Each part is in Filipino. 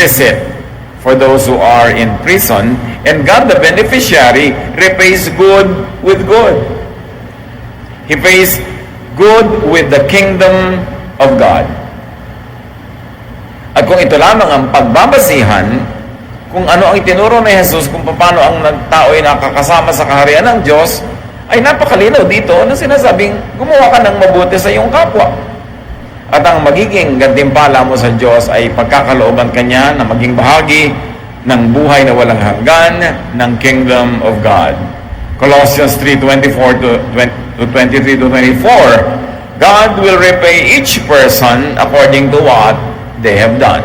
visit for those who are in prison, and God, the beneficiary, repays good with good. He pays good with the kingdom of God. At kung ito lamang ang pagbabasihan, kung ano ang itinuro ni Jesus, kung paano ang tao ay nakakasama sa kaharian ng Diyos, ay napakalinaw dito na sinasabing gumawa ka ng mabuti sa iyong kapwa. At ang magiging gantimpala mo sa Diyos ay pagkakalooban kanya na maging bahagi ng buhay na walang hanggan ng Kingdom of God. Colossians 3:24 to 23 to 24, God will repay each person according to what they have done.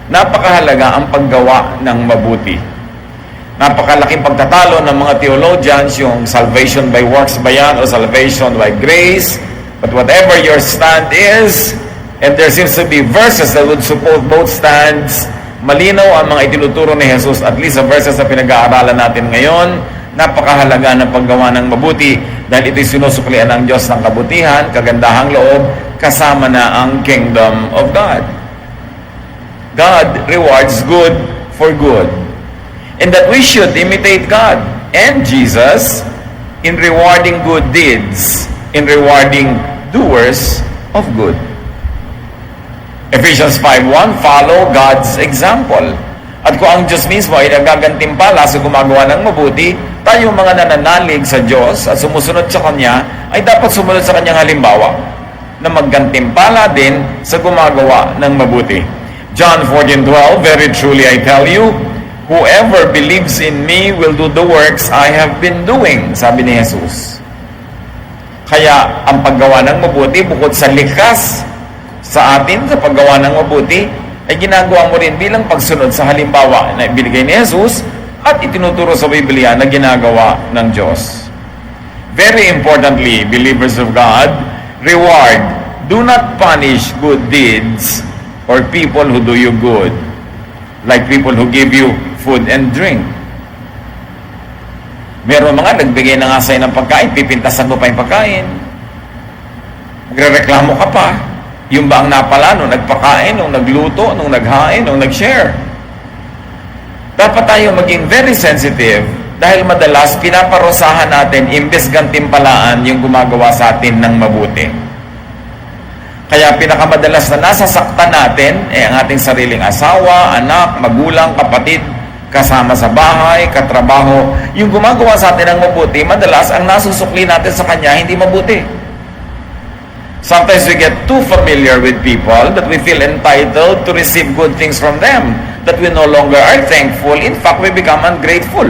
Napakahalaga ang paggawa ng mabuti. Napakalaking pagtatalo ng mga theologians, yung salvation by works ba yan o salvation by grace. But whatever your stand is, and there seems to be verses that would support both stands, malinaw ang mga itinuturo ni Jesus, at least sa verses na pinag-aaralan natin ngayon, napakahalaga ng paggawa ng mabuti dahil ito'y sinusuklian ng Diyos ng kabutihan, kagandahang loob, kasama na ang kingdom of God. God rewards good for good. And that we should imitate God and Jesus in rewarding good deeds, in rewarding doers of good. Ephesians 5:1, follow God's example. At kung ang Diyos mismo ay nagagantimpala sa gumagawa ng mabuti, tayo mga nananalig sa Diyos at sumusunod sa Kanya, ay dapat sumunod sa Kanyang halimbawa na maggantimpala din sa gumagawa ng mabuti. John 14:12, very truly I tell you, whoever believes in me will do the works I have been doing, sabi ni Jesus. Kaya ang paggawa ng mabuti, bukod sa likas sa atin sa paggawa ng mabuti, ay ginagawa mo rin bilang pagsunod sa halimbawa na ibinigay ni Jesus at itinuturo sa Biblia na ginagawa ng Diyos. Very importantly, believers of God, reward, do not punish good deeds or people who do you good, like people who give you food and drink. Meron mga nagbigay na nga sa'yo ng pagkain, pipintasan mo pa yung pagkain. Magrereklamo ka pa. Yung ba ang napala nung nagpakain, nung nagluto, nung naghain, nung nag-share? Dapat tayo maging very sensitive dahil madalas pinaparusahan natin imbes gantimpalaan yung gumagawa sa atin ng mabuti. Kaya pinakamadalas na nasasaktan natin ang ating sariling asawa, anak, magulang, kapatid, kasama sa bahay, katrabaho. Yung gumagawa sa atin ng mabuti, madalas ang nasusukli natin sa kanya hindi mabuti. Sometimes we get too familiar with people that we feel entitled to receive good things from them, that we no longer are thankful. In fact, we become ungrateful.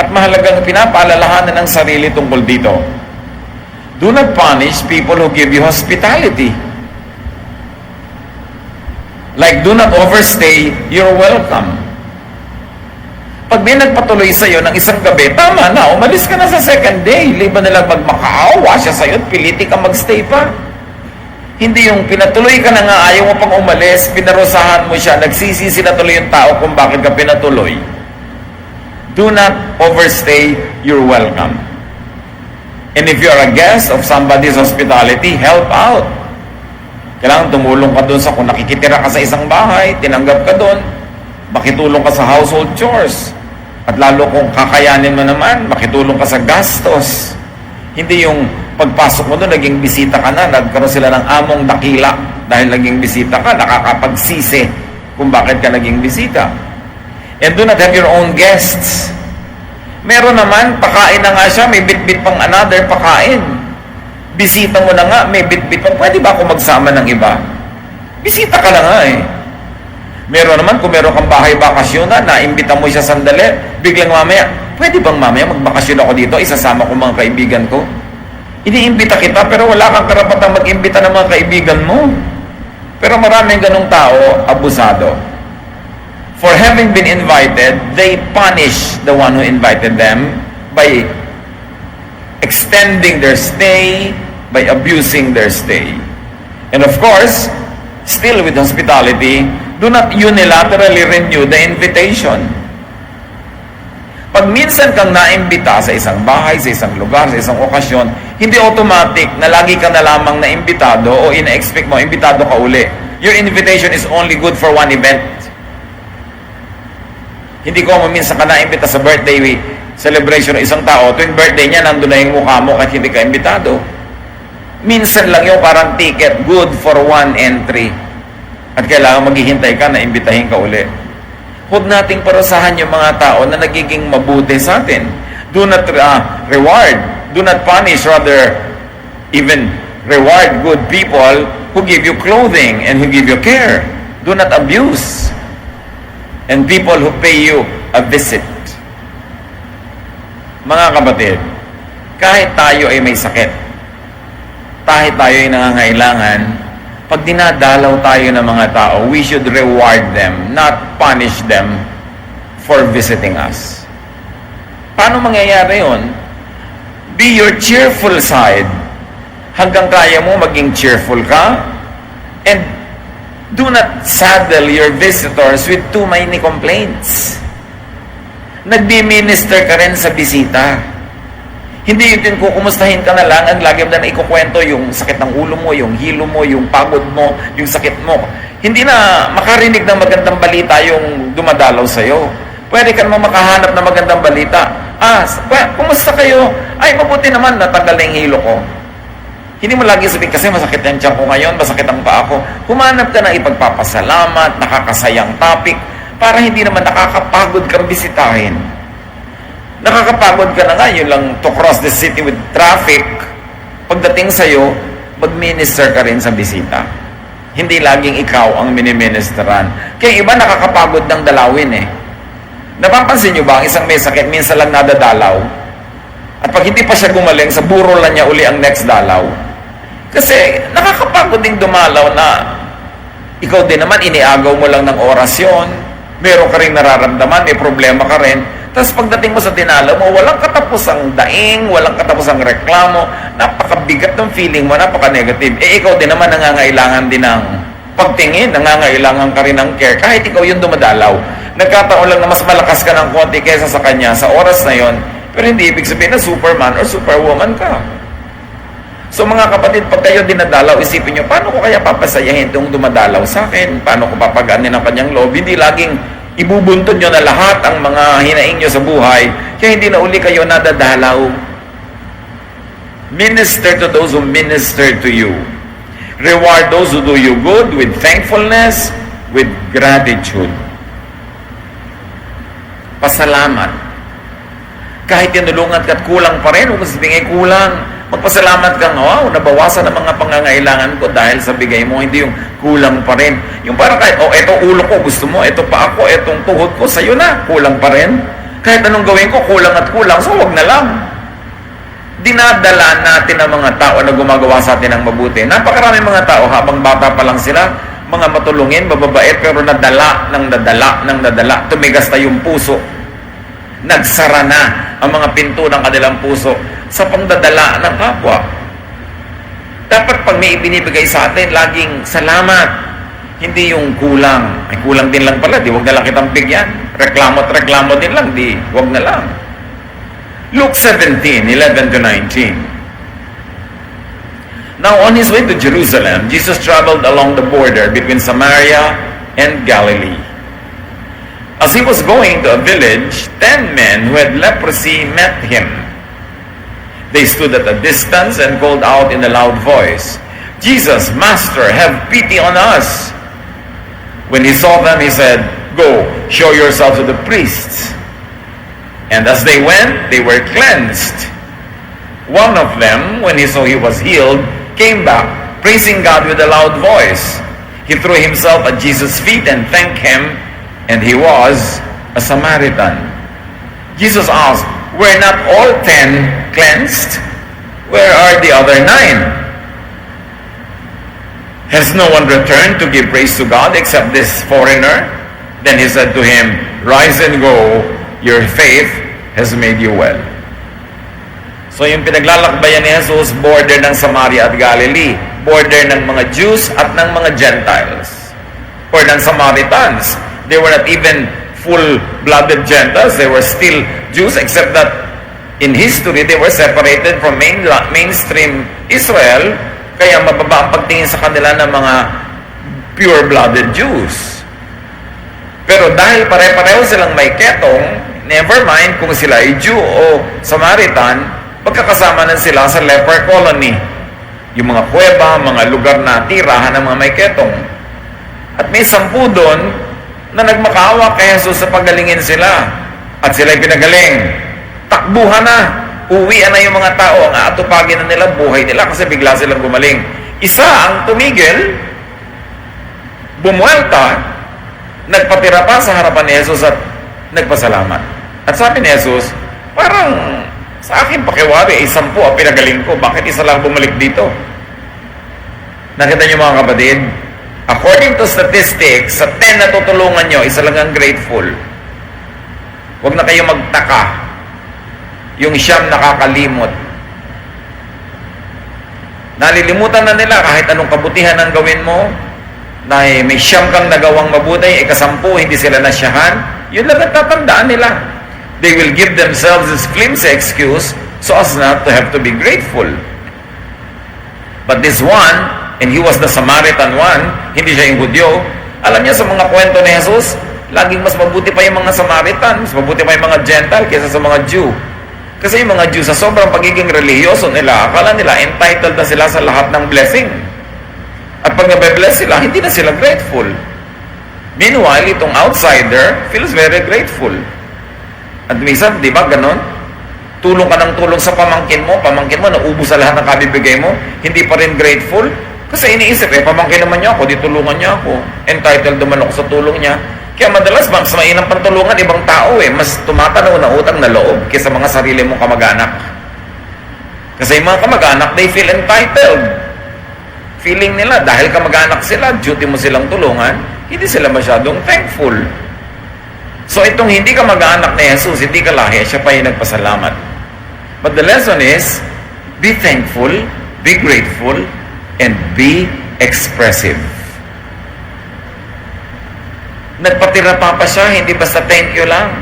At mahalagang pinapaalalahanan ng sarili tungkol dito. Do not punish people who give you hospitality. Like, do not overstay your welcome. Pag may nagpatuloy sa'yo ng isang gabi, tama na, umalis ka na sa second day. Liban na lang magmakaawa siya sa'yo at piliti ka magstay pa. Hindi yung pinatuloy ka na nga, ayaw mo pang umalis, pinarusahan mo siya, nagsisisi na tuloy yung tao kung bakit ka pinatuloy. Do not overstay your welcome. And if you're a guest of somebody's hospitality, help out. Kailangan tumulong ka doon sa kung nakikitira ka sa isang bahay, tinanggap ka doon, makitulong ka sa household chores. At lalo kung kakayanin mo naman, makitulong ka sa gastos. Hindi yung pagpasok mo doon, naging bisita ka na, nagkaroon sila ng among dakila dahil naging bisita ka, nakakapagsisi kung bakit ka naging bisita. And do not have your own guests. Meron naman, pakain na nga siya, may bit-bit pang another pakain. Bisita mo na nga, may bit-bit pang, pwede ba ako magsama ng iba? Bisita ka na nga eh. Meron naman, kung meron kang bahay bakasyon na, naimbita mo siya sandali, biglang mamaya, pwede bang mamaya magbakasyon ako dito, isasama ko mga kaibigan ko? Iniimbita kita, pero wala kang karapatang mag-imbita ng mga kaibigan mo. Pero maraming ganong tao, abusado. For having been invited, they punish the one who invited them by extending their stay, by abusing their stay. And of course, still with hospitality, do not unilaterally renew the invitation. Pag minsan kang naimbita sa isang bahay, sa isang lugar, sa isang okasyon, hindi automatic na lagi ka na lamang naimbitado o ina-expect mo, imbitado ka uli. Your invitation is only good for one event. Hindi ko minsan ka naimbita sa birthday celebration ng isang tao, tuwing birthday niya, nandun na yung mukha mo kahit hindi ka imbitado. Minsan lang yung parang ticket, good for one entry. At kailangan maghihintay ka na imbitahin ka uli. Huwag nating parusahan yung mga tao na nagiging mabuti sa atin. Do not reward, do not punish, rather even reward good people who give you clothing and who give you care. Do not abuse. And people who pay you a visit. Mga kapatid, kahit tayo ay may sakit, kahit tayo ay nangangailangan, pag dinadalaw tayo ng mga tao, we should reward them, not punish them for visiting us. Paano mangyayari yun? Be your cheerful side. Hanggang kaya mo maging cheerful ka. And do not saddle your visitors with too many complaints. Nagbi-minister ka rin sa bisita. Hindi yun kukumustahin ka na lang at lagi mo na ikukwento yung sakit ng ulo mo, yung hilo mo, yung pagod mo, yung sakit mo. Hindi na makarinig ng magandang balita yung dumadalaw sa'yo. Pwede ka naman makahanap ng magandang balita. Kumusta kayo? Ay, mabuti naman, natanggal na yung hilo ko. Hindi mo lagi sabihin, kasi masakit yung tiyan ko ngayon, masakit ang paa ko. Humanap ka ng ipagpapasalamat, nakakasayang topic, para hindi naman nakakapagod kang bisitahin. Nakakapagod ka na nga, yun lang to cross the city with traffic. Pagdating sa'yo, mag-minister ka rin sa bisita. Hindi laging ikaw ang miniministeran. Kaya iba nakakapagod ng dalawin eh. Napapansin nyo ba, ang isang may sakit, minsan lang nadadalaw. At pag hindi pa siya gumaling, sa burol na niya uli ang next dalaw. Kasi nakakapagod ding dumalaw na ikaw din naman, iniagaw mo lang ng orasyon, meron ka rin nararamdaman, may problema ka rin. Tapos pagdating mo sa dinalaw mo, walang katapusang daing, walang katapusang reklamo, napakabigat ng feeling mo, napaka-negative. Ikaw din naman nangangailangan din ng pagtingin, nangangailangan ka rin ng care, kahit ikaw yung dumadalaw. Nagkataon lang na mas malakas ka ng konti kaysa sa kanya sa oras na yon, pero hindi ibig sabihin na superman or superwoman ka. So mga kapatid, pag kayo dinadalaw, isipin nyo, paano ko kaya papasayahin itong dumadalaw sa akin? Paano ko papagaanin ang kanyang loob? Hindi laging ibubuntun nyo na lahat ang mga hinaing nyo sa buhay, kaya hindi na uli kayo nadadalaw. Minister to those who minister to you. Reward those who do you good with thankfulness, with gratitude. Pasalamat. Kahit tinulungan ka at kulang pa rin, huwag sabihin kulang. Magpasalamat kang, wow, nabawasan ang mga pangangailangan ko dahil sa bigay mo, hindi yung kulang pa rin. Yung parang kahit, eto ulo ko, gusto mo, eto pa ako, etong tuhod ko, sa'yo na, kulang pa rin. Kahit anong gawin ko, kulang at kulang, so wag na lang. Dinadala natin ang mga tao na gumagawa sa atin ng mabuti. Napakaraming mga tao, habang bata pa lang sila, mga matulungin, mababait, pero nadala, tumigas na yung puso. Nagsara na ang mga pinto ng kanilang puso sa pangdadala ng kapwa. Dapat pag may ibinibigay sa atin, laging salamat. Hindi yung kulang. Ay, kulang din lang pala, di wag na lang kitang bigyan. Reklamo at reklamo din lang, di wag na lang. Luke 17:11-19. Now on his way to Jerusalem, Jesus traveled along the border between Samaria and Galilee. As he was going to a village, 10 men who had leprosy met him. They stood at a distance and called out in a loud voice, Jesus, Master, have pity on us. When he saw them, he said, Go, show yourselves to the priests. And as they went, they were cleansed. One of them, when he saw he was healed, came back, praising God with a loud voice. He threw himself at Jesus' feet and thanked him, and he was a Samaritan. Jesus asked, Were not all 10 cleansed? Where are the other 9? Has no one returned to give praise to God except this foreigner? Then he said to him, Rise and go, your faith has made you well. So yung pinaglalakbayan ni Jesus, border ng Samaria at Galilee, border ng mga Jews at ng mga Gentiles, or ng Samaritans. They were not even full-blooded Gentiles, they were still Jews, except that in history, they were separated from mainstream Israel, kaya mababa ang pagtingin sa kanila ng mga pure-blooded Jews. Pero dahil pare-pareho silang may ketong, never mind kung sila ay Jew o Samaritan, pagkakasama na sila sa leper colony. Yung mga kuweba, mga lugar na tirahan ng mga may ketong. At may 10 doon na nagmakaawa kay Jesus sa pagalingin sila. At sila'y pinagaling. Takbuhan na. Uwian na yung mga tao, ang aatupagin na nila buhay nila kasi bigla silang gumaling. Isa ang tumigil, bumuelta, nagpatira pa sa harapan ni Jesus at nagpasalamat. At sabi ni Jesus, parang sa akin pakiwari, 10 ang pinagaling ko, bakit isa lang bumalik dito? Nakita niyo mga kapatid, according to statistics, sa 10 na tutulungan nyo, isa lang ang grateful. Huwag na kayo magtaka. Yung 9 nakakalimot. Nalilimutan na nila kahit anong kabutihan ang gawin mo, na may 9 kang nagawang mabuti, 10 hindi sila nasyahan, yun lang ang tatandaan nila. They will give themselves this flimsy excuse so as not to have to be grateful. But this one, and he was the Samaritan one, hindi siya yung Hudyo, alam niya sa mga kwento ni Jesus, laging mas mabuti pa yung mga Samaritan, mas mabuti pa yung mga Gentile kaysa sa mga Jew. Kasi yung mga Jew sa sobrang pagiging religyoso nila, akala nila entitled na sila sa lahat ng blessing. At pag nabe-bless sila, hindi na sila grateful. Meanwhile, itong outsider feels very grateful. At minsan, di ba, ganon? Tulong ka ng tulong sa pamangkin mo, naubos sa lahat ng kabibigay mo, hindi pa rin grateful. Kasi iniisip, pamangkin naman niya ako, di tulungan niya ako. Entitled naman ako sa tulong niya. Kaya madalas, mas mainam pantulungan ibang tao mas tumatanaw na utang na loob kaysa mga sarili mong kamag-anak. Kasi yung mga kamag-anak, they feel entitled. Feeling nila, dahil kamag-anak sila, duty mo silang tulungan, hindi sila masyadong thankful. So itong hindi kamag-anak ni Jesus, hindi ka lahi, siya pa yung nagpasalamat. But the lesson is, be thankful, be grateful, and be expressive. Nagpatira pa siya, hindi basta thank you lang.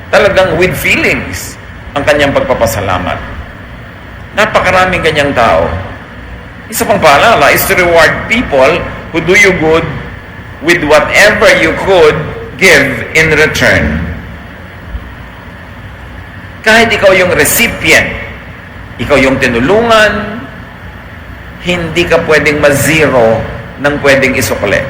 Talagang with feelings ang kanyang pagpapasalamat. Napakaraming ganyang tao. Isa pang paalala is to reward people who do you good with whatever you could give in return. Kahit ikaw yung recipient, ikaw yung tinulungan, hindi ka pwedeng ma-zero ng pwedeng isukli.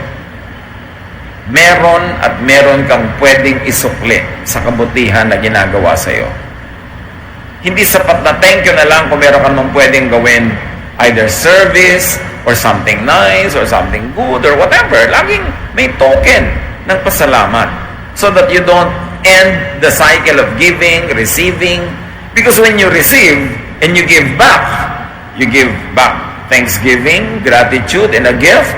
Meron at meron kang pwedeng isukli sa kabutihan na ginagawa sa iyo. Hindi sapat na thank you na lang kung meron kang pwedeng gawin, either service or something nice or something good or whatever. Laging may token ng pasalamat so that you don't end the cycle of giving, receiving. Because when you receive and you give back thanksgiving, gratitude, and a gift,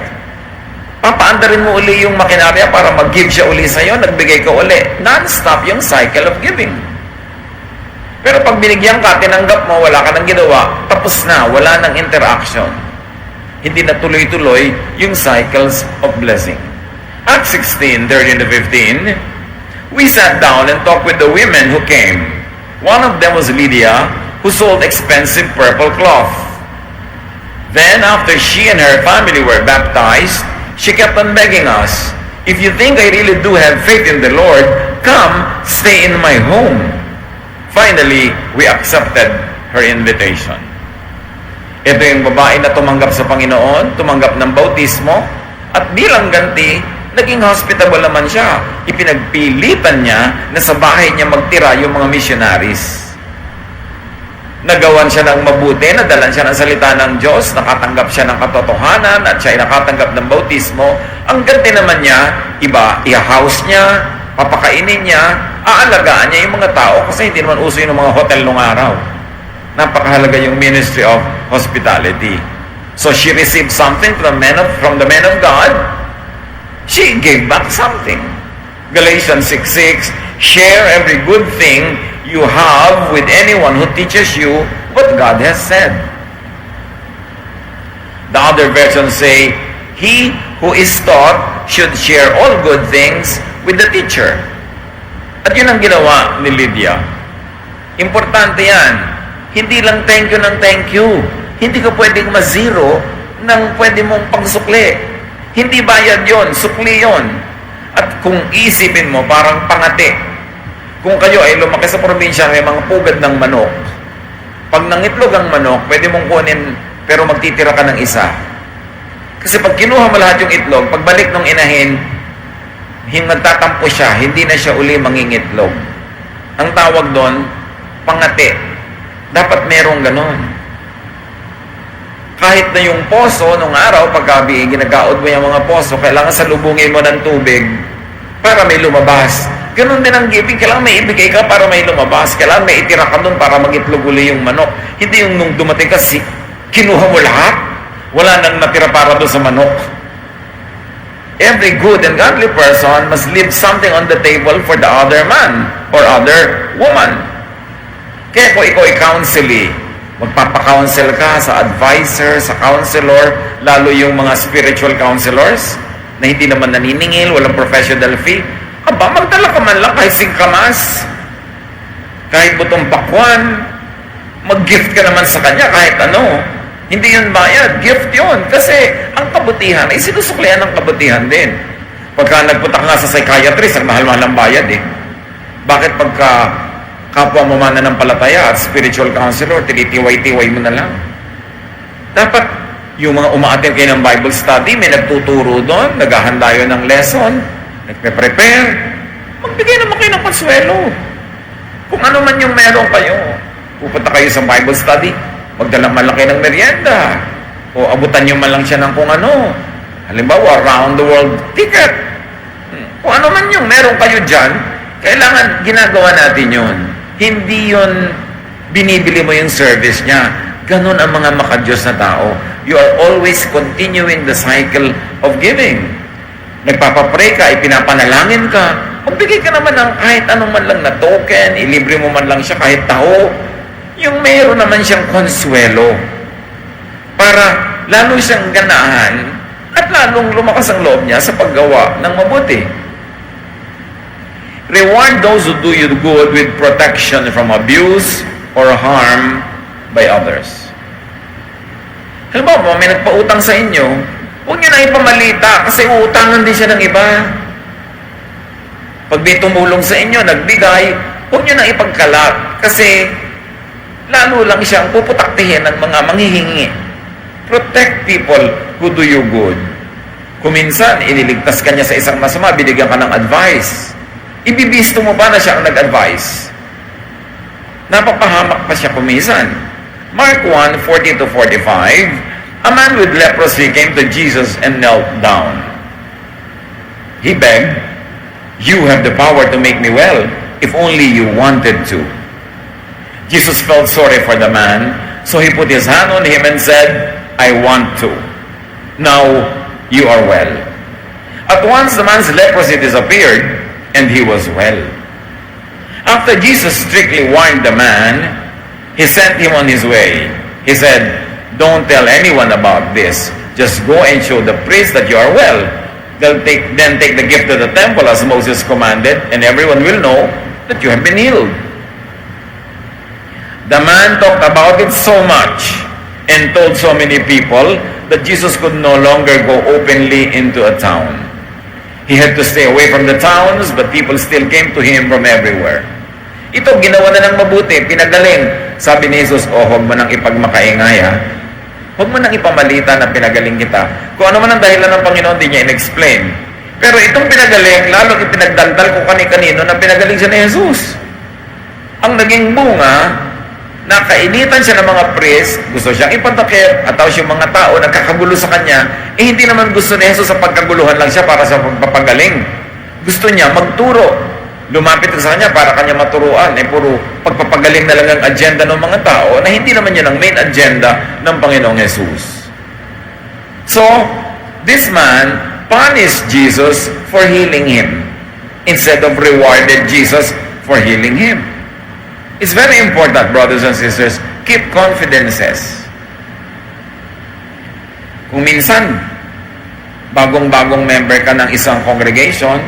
papaandarin mo uli yung makinarya para mag-give siya uli sa'yo, nagbigay ka uli. Non-stop yung cycle of giving. Pero pag binigyan ka, tinanggap mo, wala ka nang ginawa, tapos na, wala nang interaction. Hindi na tuloy-tuloy yung cycles of blessing. Acts 16:13-15, we sat down and talked with the women who came. One of them was Lydia, who sold expensive purple cloth. Then, after she and her family were baptized, she kept on begging us, if you think I really do have faith in the Lord, come, stay in my home. Finally, we accepted her invitation. Ito yung babae na tumanggap sa Panginoon, tumanggap ng bautismo, at bilang ganti, naging hospitable naman siya. Ipinagpilitan niya na sa bahay niya magtira yung mga missionaries. Nagawan siya ng mabuti, nadalan siya ng salita ng Diyos, nakatanggap siya ng katotohanan, at siya ay nakatanggap ng bautismo. Ang ganti naman niya, iba, i-house niya, papakainin niya, aalagaan niya yung mga tao, kasi hindi naman uso yun ng mga hotel nung araw. Napakahalaga yung ministry of hospitality. So she received something from the men of God. She gave back something. Galatians 6:6, share every good thing you have with anyone who teaches you what God has said. The other versions say, he who is taught should share all good things with the teacher. At yun ang ginawa ni Lydia. Importante yan. Hindi lang thank you ng thank you. Hindi ka pwedeng ma-zero ng pwede mong pangsukli. Hindi bayad yon, sukli yon. At kung isipin mo, parang pangati. Kung kayo ay lumaki sa probinsya, may mga pugad ng manok. Pag nangitlog ang manok, pwede mong kunin, pero magtitira ka ng isa. Kasi pag kinuha mo lahat yung itlog, pagbalik ng inahin, magtatampo siya, hindi na siya uli mangingitlog. Ang tawag doon, pangati. Dapat merong ganon. Kahit na yung poso, nung araw, paggabi, ginagaod mo yung mga poso, kailangan salubungin mo ng tubig para may lumabas. Ganon din ang giving. Kailangan may ibigay ka para may lumabas. Kailangan may itira ka doon para mag-itlog uli yung manok. Hindi yung nung dumating ka, kinuha mo lahat. Wala nang natira para doon sa manok. Every good and godly person must leave something on the table for the other man or other woman. Kaya kung ikaw ay counselee, magpapa-counsel ka sa advisor, sa counselor, lalo yung mga spiritual counselors na hindi naman naniningil, walang professional fee, aba, magdala ka man lang kahit singkamas, kahit butong pakwan, mag-gift ka naman sa kanya kahit ano. Hindi yun bayad, gift yun. Kasi ang kabutihan ay sinusuklian ng kabutihan din. Pagka nagpunta ka nga sa psychiatrist, ang mahal-mahal ang bayad eh. Bakit pagka kapwa mo mananampalataya at spiritual counselor, tinitiway-tiway mo na lang? Dapat yung mga umaattend kayo ng Bible study, may nagtuturo doon, naghahanda yun ng lesson, nagpe-prepare, magbigay naman kayo ng konsuelo. Kung ano man yung meron kayo, pupunta kayo sa Bible study, magdala man lang kayo ng merienda, o abutan nyo man lang siya ng kung ano. Halimbawa, round the world ticket. Kung ano man yung meron kayo dyan, kailangan ginagawa natin yun. Hindi yun binibili mo yung service niya. Ganon ang mga makadiyos na tao. You are always continuing the cycle of giving. Nagpapapray ka, ipinapanalangin ka, magbigay ka naman ng kahit anong man lang na token, ilibre mo man lang siya kahit taho. Yung mayroon naman siyang konsuelo para lalo siyang ganahan at lalong lumakas ang loob niya sa paggawa ng mabuti. Reward those who do you good with protection from abuse or harm by others. Halimbawa, may nagpautang sa inyo, huwag nyo na ipamalita kasi uutangan din siya ng iba. Pag may tumulong sa inyo, nagbigay, huwag nyo na ipagkalat kasi lalo lang siyang puputaktihin ng mga manghihingi. Protect people who do you good. Kung minsan, iniligtas ka niya sa isang masama, binigyan ka ng advice. Ibibisto mo ba na siya ang nag-advise? Napapahamak pa siya kuminsan. Mark 1:40-45, a man with leprosy came to Jesus and knelt down. He begged, "You have the power to make me well, if only you wanted to." Jesus felt sorry for the man, so he put his hand on him and said, "I want to. Now you are well." At once the man's leprosy disappeared, and he was well. After Jesus strictly warned the man, he sent him on his way. He said, "Don't tell anyone about this. Just go and show the priest that you are well. Then take the gift to the temple as Moses commanded, and everyone will know that you have been healed." The man talked about it so much and told so many people that Jesus could no longer go openly into a town. He had to stay away from the towns, but people still came to him from everywhere. Ito, ginawa na ng mabuti, pinagaling. Sabi ni Jesus, huwag mo nang ipagmakaingay ha. Huwag mo nang ipamalita na pinagaling kita. Kung ano man ang dahilan ng Panginoon, di niya in-explain. Pero itong pinagaling, lalong ipinagdaldal ko kani-kanino na pinagaling siya ni Jesus. Ang naging bunga, nakainitan siya ng mga priest, gusto siyang ipatakip, at tapos yung mga tao nagkakagulo sa kanya, hindi naman gusto ni Jesus sa pagkaguluhan lang siya para sa pagpapagaling. Gusto niya magturo. Lumapit sa kanya para kanya maturuan. Puro pagpapagaling na lang ang agenda ng mga tao na hindi naman yun ang main agenda ng Panginoong Jesus. So, this man punished Jesus for healing him instead of rewarded Jesus for healing him. It's very important, brothers and sisters, keep confidences. Kung minsan, bagong-bagong member ka ng isang congregation,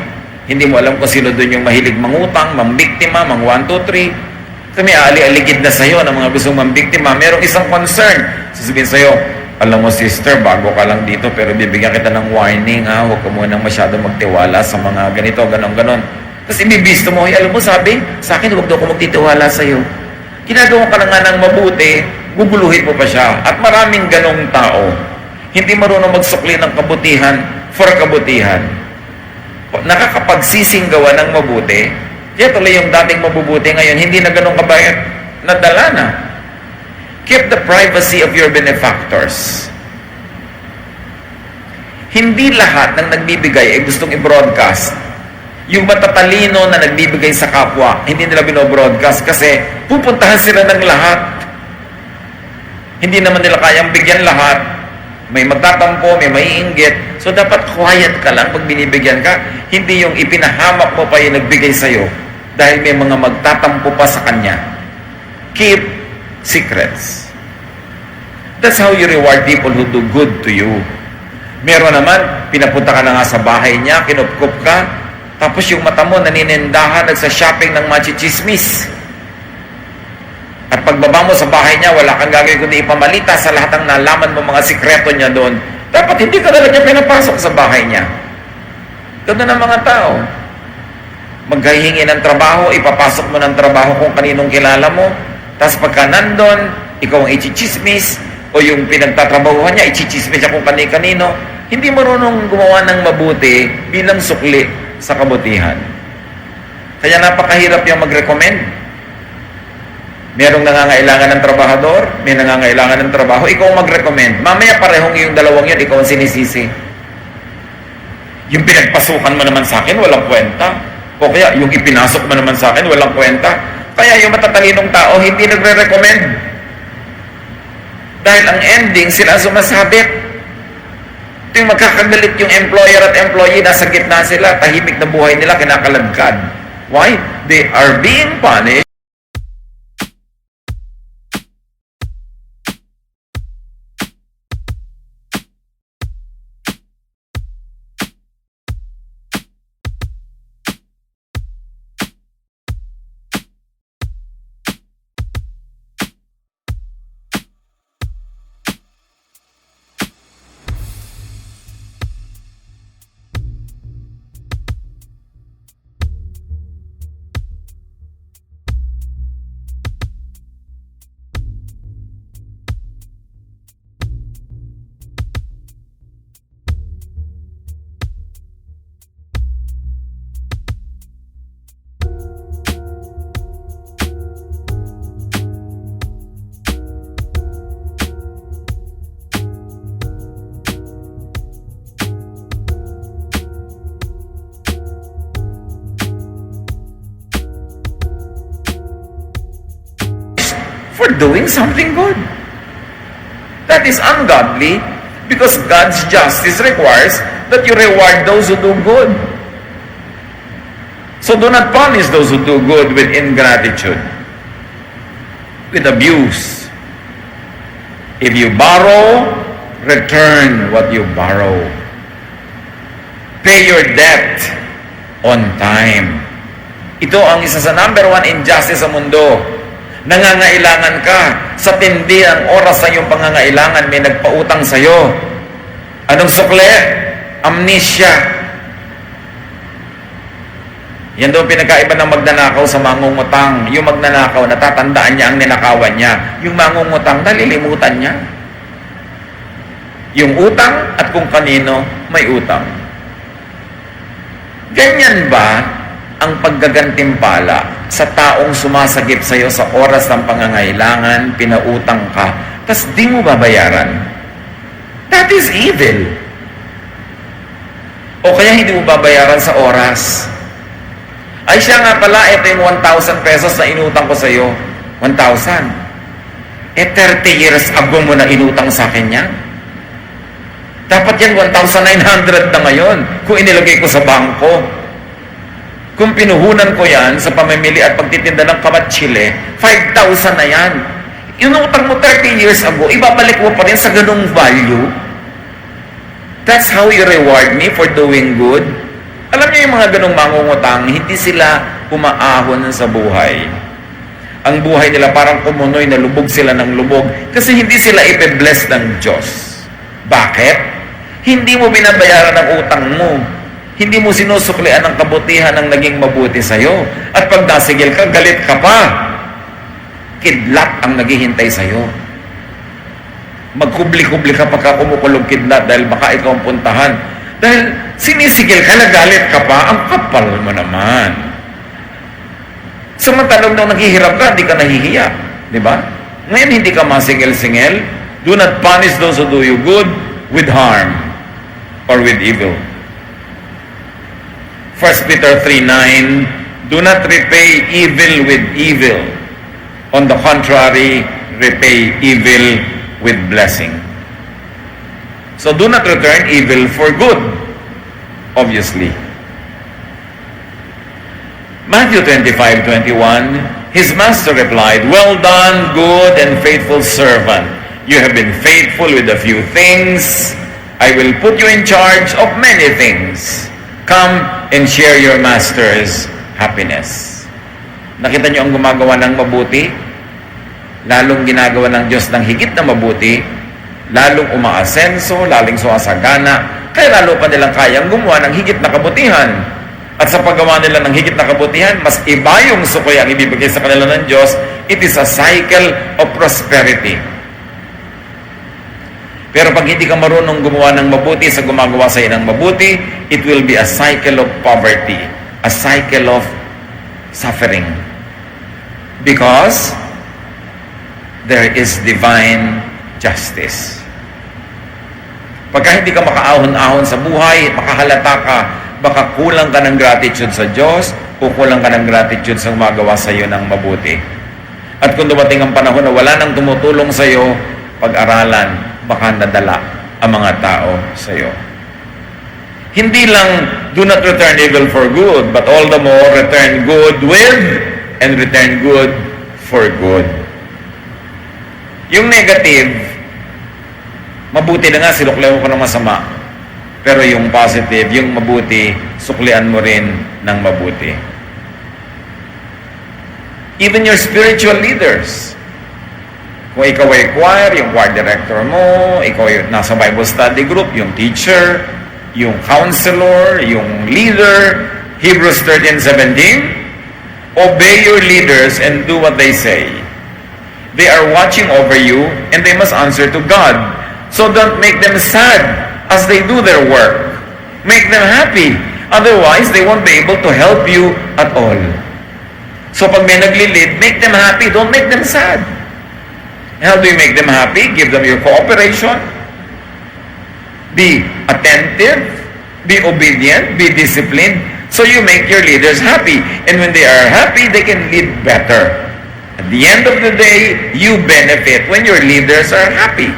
hindi mo alam kung sino doon yung mahilig mangutang, mambiktima, mang 1, 2, 3. May ali-aligid na sa'yo ng mga gustong mambiktima. Merong isang concern. Sasabihin sa'yo, alam mo sister, bago ka lang dito, pero bibigyan kita ng warning, ha? Huwag ka munang masyado magtiwala sa mga ganito, ganon-ganon. Tapos ibibisto mo, alam mo, sabi, sa akin, huwag daw ako magtitiwala sa'yo. Ginagawa ka lang nga ng mabuti, guguluhin mo pa siya. At maraming ganong tao, hindi marunong magsukli ng kabutihan for kabutihan. Nakakapagsisinggawa ng mabuti, kaya tuloy yung dating mabubuti ngayon, hindi na ganong kabayat, nadala na. Keep the privacy of your benefactors. Hindi lahat ng nagbibigay ay gustong i-broadcast. Yung matatalino na nagbibigay sa kapwa, hindi nila binobroadcast kasi pupuntahan sila ng lahat. Hindi naman nila kayang bigyan lahat. May magtatampo, may maiinggit. So dapat quiet ka lang pag binibigyan ka. Hindi yung ipinahamak mo pa yung nagbigay sa'yo dahil may mga magtatampo pa sa kanya. Keep secrets. That's how you reward people who do good to you. Meron naman, pinapunta ka na nga sa bahay niya, kinupkup ka, tapos yung mata mo naninindahan, nagsa-shopping ng machichismis. At pagbaba mo sa bahay niya, wala kang gagawin kundi ipamalita sa lahat ng nalaman mo mga sikreto niya doon. Dapat hindi ka talaga pinapasok sa bahay niya. Ganun ang mga tao. Maghihingi ng trabaho, ipapasok mo ng trabaho kung kaninong kilala mo. Tapos pagka nandun, ikaw ang ichichismis, o yung pinagtatrabahuhan niya, ichichismis siya kung kani-kanino. Hindi marunong gumawa ng mabuti bilang sukli sa kabutihan. Kaya napakahirap yung mag-recommend. Merong nangangailangan ng trabahador, may nangangailangan ng trabaho, ikaw mag-recommend. Mamaya parehong yung dalawang yun, ikaw ang sinisisi. Yung pinagpasukan mo naman sa akin, walang kwenta. O kaya yung ipinasok mo naman sa akin, walang kwenta. Kaya yung matatalinong tao, hindi nagre-recommend. Dahil ang ending, sila sumasabit. Ito yung magkakagalit yung employer at employee, nasa gitna sila, tahimik na buhay nila, kinakalagkad. Why? They are being punished. For doing something good. That is ungodly because God's justice requires that you reward those who do good. So do not punish those who do good with ingratitude, with abuse. If you borrow, return what you borrow. Pay your debt on time. Ito ang isa sa number 1 injustice sa mundo. Nangangailangan ka, sa tindi ang oras sa iyong pangangailangan, may nagpautang sa iyo. Anong sukli? Amnesia. Yan daw pinagkaiba ng magnanakaw sa mangungutang. Yung magnanakaw, natatandaan niya ang ninakawan niya. Yung mangungutang, nalilimutan niya. yung utang at kung kanino may utang. Ganyan ba ang paggagantimpala sa taong sumasagip sa iyo sa oras ng pangangailangan, pinautang ka, tas di mo babayaran? That is evil. O kaya hindi mo babayaran sa oras. Ay siya nga pala, ito yung 1,000 pesos na inutang ko sa iyo. 1,000. 30 years ago mo na inutang sa akin yan. Dapat yan 1,900 na ngayon kung inilagay ko sa bangko. Kung pinuhunan ko yan sa pamimili at pagtitinda ng kamatsile, 5,000 na yan. Inutang mo 30 years ago, ibabalik mo pa rin sa ganung value. That's how you reward me for doing good. Alam niyo yung mga ganung mangungutang, hindi sila umaahon sa buhay. Ang buhay nila parang kumunoy na lubog sila ng lubog kasi hindi sila ipe-bless ng Diyos. Bakit? Hindi mo binabayaran ang utang mo. Hindi mo sinusuklian ang kabutihan ng naging mabuti sa'yo. At pag nasigil ka, galit ka pa. Kidlat ang naghihintay sa'yo. Magkubli-kubli ka pagka kumukulog kidlat dahil baka ikaw ang puntahan. Dahil sinisigil ka, nagalit ka pa, ang kapal mo naman. Samantalang nung naghihirap ka, hindi ka nahihiya. Di ba? Ngayon, hindi ka masingil-singil. Do not punish those who do you good with harm or with evil. 1 Peter 3:9, do not repay evil with evil. On the contrary, repay evil with blessing. So do not return evil for good, obviously. Matthew 25:21, his master replied, well done, good and faithful servant. You have been faithful with a few things. I will put you in charge of many things. Come and share your master's happiness. Nakita niyo ang gumagawa ng mabuti? Lalong ginagawa ng Diyos ng higit na mabuti, lalong umaasenso, lalong sumasagana, kaya lalo pa nilang kayang gumawa ng higit na kabutihan. At sa paggawa nila ng higit na kabutihan, mas iba yung sukoy ang ibibigay sa kanila ng Diyos. It is a cycle of prosperity. Pero pag hindi ka marunong gumawa ng mabuti sa gumagawa sa iyo ng mabuti, it will be a cycle of poverty, a cycle of suffering. Because there is divine justice. Pagka hindi ka makaahon-ahon sa buhay, makahalata ka, baka kulang ka ng gratitude sa Diyos o kulang ka ng gratitude sa gumagawa sa iyo ng mabuti. At kung dumating ang panahon na wala nang tumutulong sa iyo, pag-aralan, baka nadala ang mga tao sa iyo. Hindi lang do not return evil for good, but all the more return good with and return good for good. Yung negative, mabuti na nga, sinuklihan ko ng masama. Pero yung positive, yung mabuti, suklian mo rin ng mabuti. Even your spiritual leaders. Kung ikaw ay choir, yung choir director mo, ikaw ay nasa Bible study group, yung teacher, yung counselor, yung leader, Hebrews 13:17, obey your leaders and do what they say. They are watching over you and they must answer to God. So don't make them sad as they do their work. Make them happy. Otherwise, they won't be able to help you at all. So pag may nagli-lead, make them happy. Don't make them sad. How do you make them happy? Give them your cooperation. Be attentive. Be obedient. Be disciplined. So you make your leaders happy. And when they are happy, they can lead better. At the end of the day, you benefit when your leaders are happy.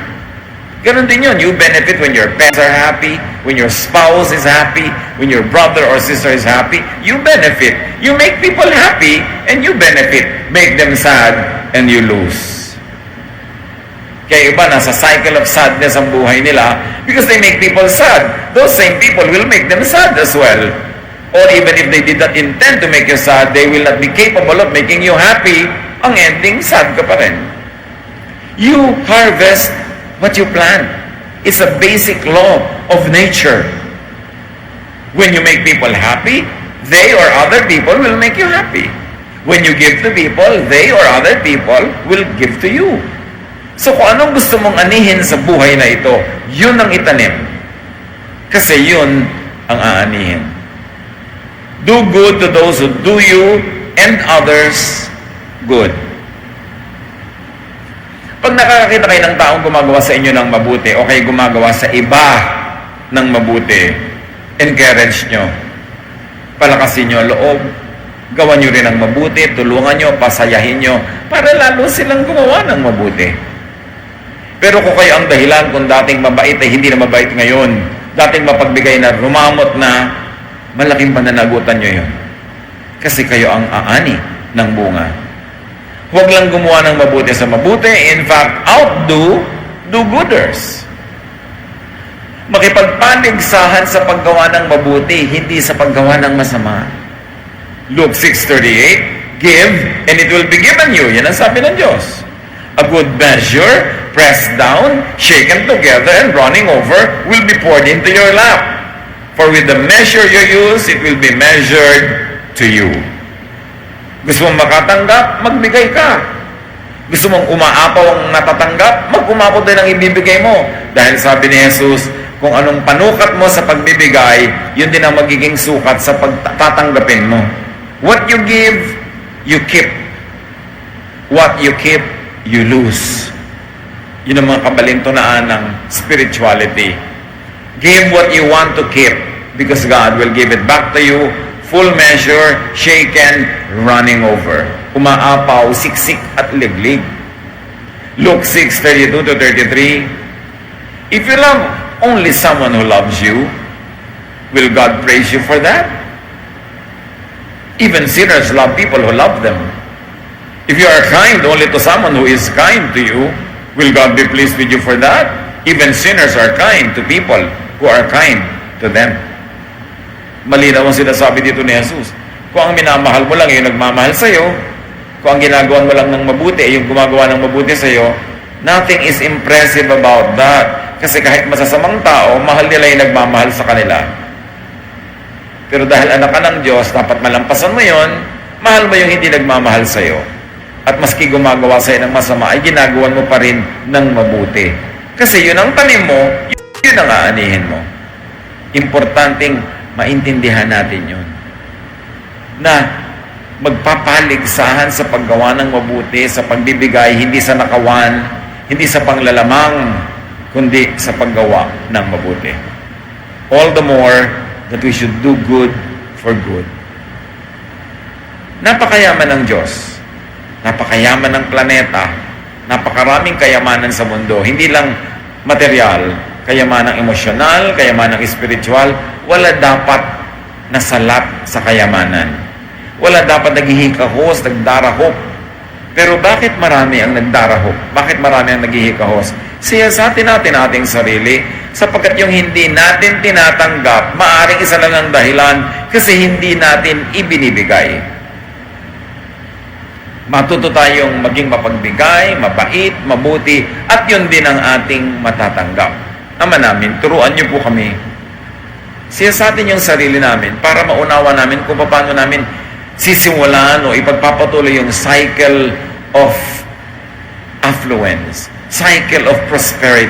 Ganon din yun. You benefit when your pets are happy, when your spouse is happy, when your brother or sister is happy. You benefit. You make people happy and you benefit. Make them sad and you lose. Kaya iba, nasa cycle of sadness ang buhay nila because they make people sad. Those same people will make them sad as well. Or even if they did not intend to make you sad, they will not be capable of making you happy. Ang ending, sad ka pa rin. You harvest what you plant. It's a basic law of nature. When you make people happy, they or other people will make you happy. When you give to people, they or other people will give to you. So kung anong gusto mong anihin sa buhay na ito, yun ang itanim. Kasi yun ang aanihin. Do good to those who do you and others good. Pag nakakakita kayo ng taong gumagawa sa inyo ng mabuti o kayo gumagawa sa iba ng mabuti, encourage nyo. Palakasin nyo ang loob. Gawan nyo rin ang mabuti, tulungan nyo, pasayahin nyo, para lalo silang gumawa ng mabuti. Pero kung kayo ang dahilan kung dating mabait ay hindi na mabait ngayon, dating mapagbigay na rumamot na, malaking pananagutan nyo yun. Kasi kayo ang aani ng bunga. Huwag lang gumawa ng mabuti sa mabuti. In fact, outdo do-gooders. Makipagpaligsahan sa paggawa ng mabuti, hindi sa paggawa ng masama. Luke 6:38, give and it will be given you. Yan ang sabi ng Diyos. A good measure, pressed down, shaken together, and running over, will be poured into your lap. For with the measure you use, it will be measured to you. Gusto mong makatanggap, magbigay ka. Gusto mong umaapaw ang natatanggap, mag-umapaw din ang ibibigay mo. Dahil sabi ni Jesus, kung anong panukat mo sa pagbibigay, yun din ang magiging sukat sa pagtatanggapin mo. What you give, you keep. What you keep, you lose. Yun ang mga kabalintunaan ng spirituality. Give what you want to keep because God will give it back to you, full measure, shaken, running over. Umaapaw, siksik at liglig. Luke 6:32-33, if you love only someone who loves you, will God praise you for that? Even sinners love people who love them. If you are kind only to someone who is kind to you, will God be pleased with you for that? Even sinners are kind to people who are kind to them. Malinaw ang sinasabi dito ni Jesus. Kung ang minamahal mo lang yung nagmamahal sa'yo, kung ang ginagawa mo lang ng mabuti ay yung gumagawa ng mabuti sa'yo, nothing is impressive about that. Kasi kahit masasamang tao, mahal nila yung nagmamahal sa kanila. Pero dahil anak ka ng Diyos, dapat malampasan mo yon, mahal mo yung hindi nagmamahal sa'yo. At maski gumagawa sa'yo ng masama, ay ginagawan mo pa rin ng mabuti. Kasi yun ang tanim mo, yun ang aanihin mo. Importanteng maintindihan natin yun. Na magpapaligsahan sa paggawa ng mabuti, sa pagbibigay, hindi sa nakawan, hindi sa panglalamang, kundi sa paggawa ng mabuti. All the more that we should do good for good. Napakayaman ng Diyos. Napakayaman ng planeta. Napakaraming kayamanan sa mundo. Hindi lang material, kayamanang emosyonal, kayamanang spiritual. Wala dapat nasalat sa kayamanan. Wala dapat naghihikahos, nagdarahop. Pero bakit marami ang nagdarahop? Bakit marami ang naghihikahos? Siyasatin natin ating sarili sapagkat yung hindi natin tinatanggap, maaaring isa lang ang dahilan kasi hindi natin ibinibigay. Matuto tayong maging mapagbigay, mabait, mabuti, at yun din ang ating matatanggap. Ama namin, turuan niyo po kami. Siyasatin yung sarili namin para maunawa namin kung paano namin sisimulan o ipagpapatuloy yung cycle of affluence, cycle of prosperity.